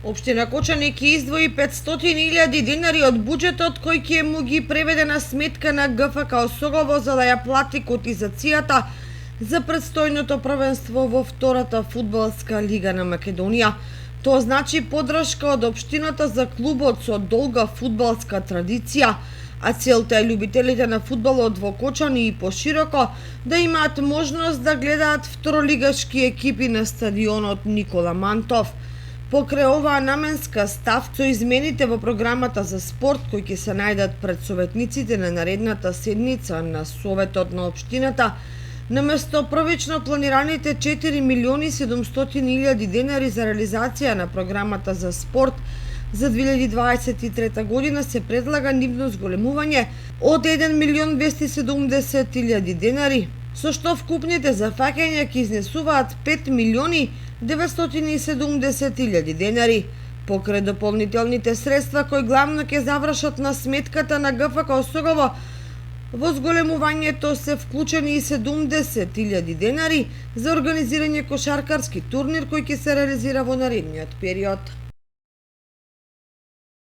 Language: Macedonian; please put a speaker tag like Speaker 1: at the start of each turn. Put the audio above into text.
Speaker 1: Општина Кочани ќе издвои 500.000 денари од буџетот кој ќе му ги преведе на сметка на ГФК Осогово за да ја плати котизацијата за предстојното првенство во втората фудбалска лига на Македонија. Тоа значи поддршка од општината за клубот со долга фудбалска традиција, а целта е љубителите на фудбалот во Кочани и пошироко да имаат можност да гледаат второлигашки екипи на стадионот Никола Мантов. Покрај оваа наменска ставка со измените во програмата за спорт кои ќе се најдат пред советниците на наредната седница на Советот на општината, наместо првично планираните 4.700.000 денари за реализација на програмата за спорт за 2023 година се предлага нивно зголемување од 1.270.000 денари, со што вкупните зафаќања ќе изнесуваат 5.970.000 денари. Покрај дополнителните средства кои главно ќе завршат на сметката на ГФК Осогово, во зголемувањето се вклучени и 70.000 денари за организирање кошаркарски турнир кој ќе се реализира во наредниот период.